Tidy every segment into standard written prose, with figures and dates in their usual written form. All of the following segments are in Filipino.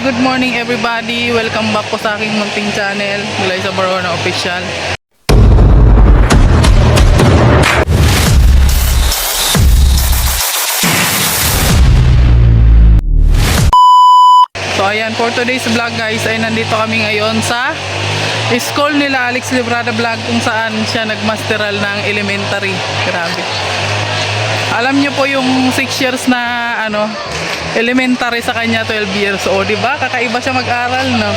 good morning everybody. Welcome back po sa aking munting channel, Liza Barona Official. So ayan, for today's vlog guys, ay nandito kami ngayon sa school nila Alex Librada Vlog, kung saan siya nagmasteral ng elementary. Grabe. Alam niyo po yung 6 years na elementary, sa kanya 12 years old, di ba? Kakaiba siya mag-aral, no?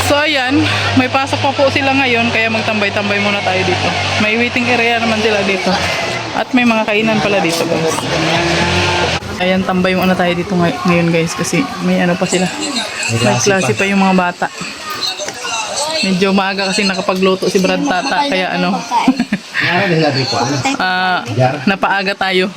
So ayan, may pasok pa po sila ngayon, kaya magtambay-tambay muna tayo dito. May waiting area naman sila dito. At may mga kainan pala dito, guys. Ayan, tambay muna tayo dito ngayon, guys, kasi may pa sila. May klase pa yung mga bata. Medyo maaga kasi nakapagluto si Brad Tata, kaya napaaga tayo.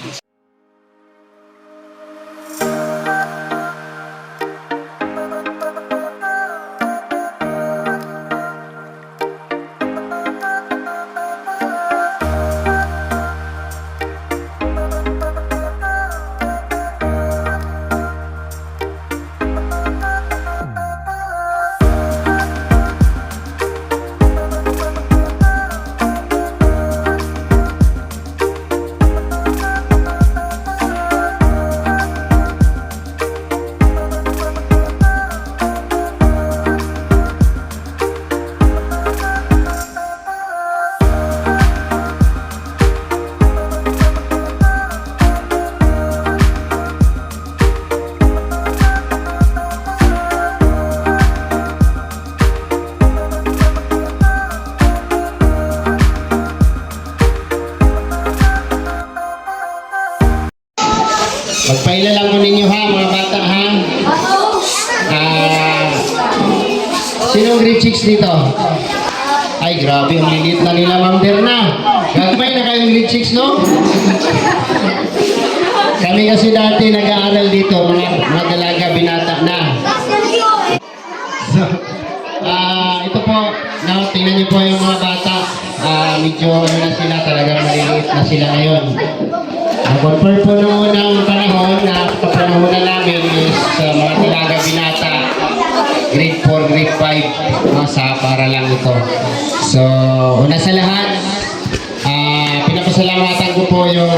Magpaila lang mo ninyo ha, mga bata ha. Sinong grade 6 dito? Ay, grabe, ang lilit na nila, Ma'am Berna. Gagmay na kayong grade 6, no? Kami kasi dati nag-aaral dito, mga dalaga, binata na. So, ito po, tingnan niyo po yung mga bata. Medyo na sila, talagang maliliit na sila ngayon. Confirm po noong unang panahon na kapanahonan namin is mga dalaga binata, grade 4, grade 5, sa para lang ito. So, una sa lahat, pinapasalamatan ko po yung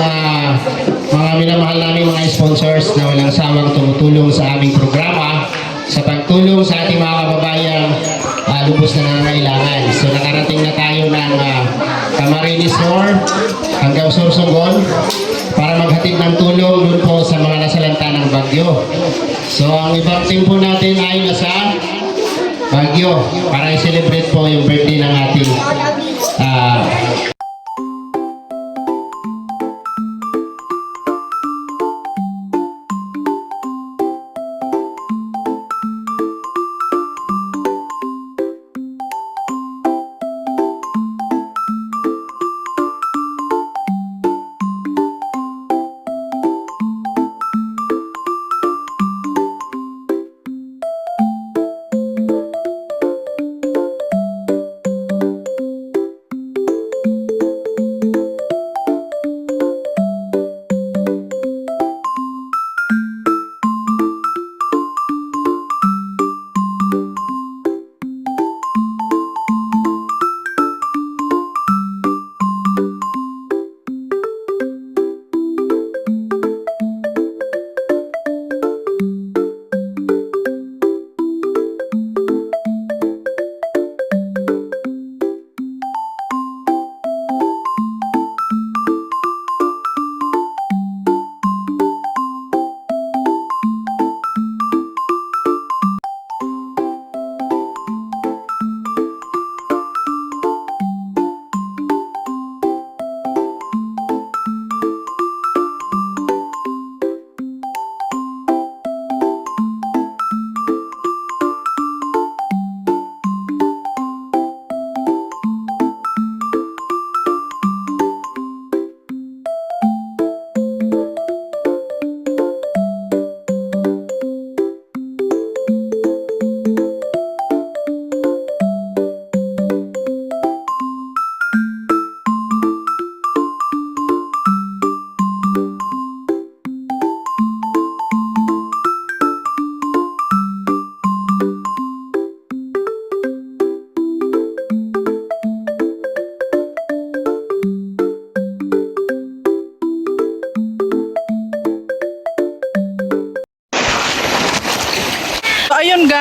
mga minamahal namin mga sponsors na walang sawang tumutulong sa aming programa, sa pagtulong sa ating mga kababayan lubos na nangangailangan. So, nakarating na tayo ng Camarines North hanggang Sorsogon para maghatid ng tulong doon po sa mga nasalanta ng bagyo. So, ang ibang team po natin ay nasa Baguio para i-celebrate po yung birthday ng ating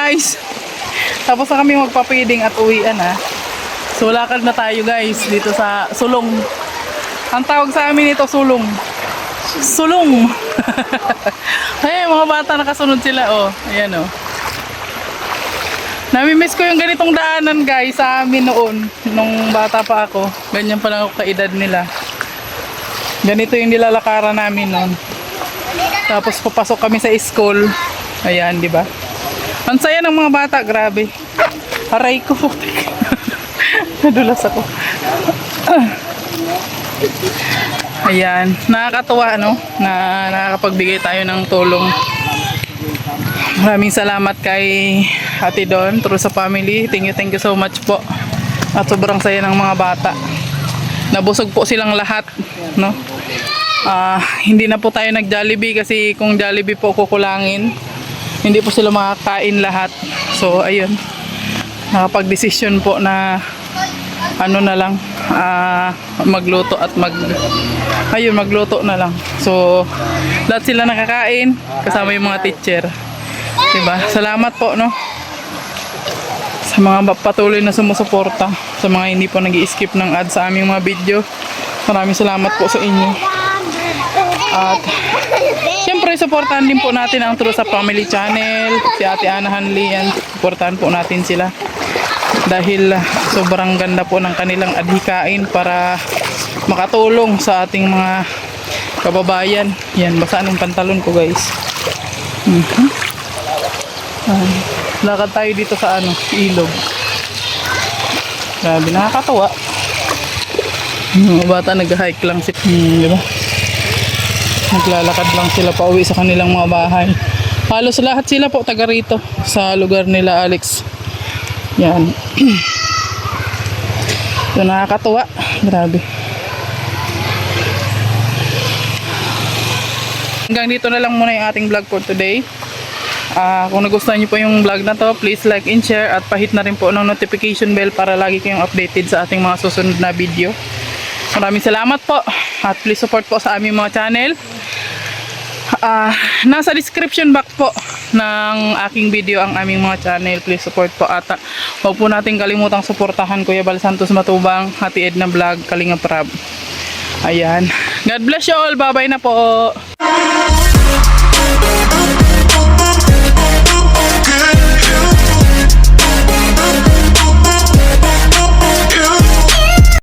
guys. Tapos na kami magpapiding at uwian ha. So lakad na tayo guys dito sa sulong. Ang tawag sa amin ito sulong. Sulong. Ay, mga bata nakasunod sila oh. Ayan oh. Nami-miss ko yung ganitong daanan guys sa amin noon. Nung bata pa ako. Ganyan pa lang ako kaedad nila. Ganito yung nilalakaran namin noon. Tapos papasok kami sa school. Ayan, di ba? Ang saya ng mga bata, grabe. Aray ko. Nadulas ako. Ayan, nakakatuwa no na nakakapagbigay tayo ng tulong. Maraming salamat kay Ate Don, through sa family. Thank you so much po. At sobrang saya ng mga bata. Nabusog po silang lahat, no? Hindi na po tayo nag-Jollibee kasi kung Jollibee po kukulangin, hindi po sila makakain lahat. So ayun, nakapag-desisyon po na ano na lang, magluto at magluto na lang. So lahat sila nakakain kasama yung mga teacher, diba? Salamat po no sa mga patuloy na sumusuporta, sa mga hindi po nag-i-skip ng ads sa aming mga video. Maraming salamat po sa inyo. At syempre supportahan din po natin ang True sa Family Channel, si Ate Ana Hanli, yan, supportahan po natin sila dahil sobrang ganda po ng kanilang adhikain para makatulong sa ating mga kababayan. Yan, basaan yung pantalon ko guys. Lakad tayo dito sa ilog. Grabe, nakakatawa. Mga bata nag-hike lang sila, di ba? Naglalakad lang sila pauwi sa kanilang mga bahay. Halos lahat sila po taga rito sa lugar nila Alex. Yan. So nakakatuwa. Grabe. Hanggang dito na lang muna yung ating vlog for today. Kung nagustuhan niyo po yung vlog na to, please like and share at pahit na rin po ng notification bell para lagi kayong updated sa ating mga susunod na video. Maraming salamat po at please support po sa aming mga channel. Nasa description box po ng aking video ang aming mga channel. Please support po at huwag po natin kalimutang suportahan Kuya Bal Santos Matubang, Ate Edna Vlog, Kalinga Prab. Ayan. God bless you all. Bye bye na po.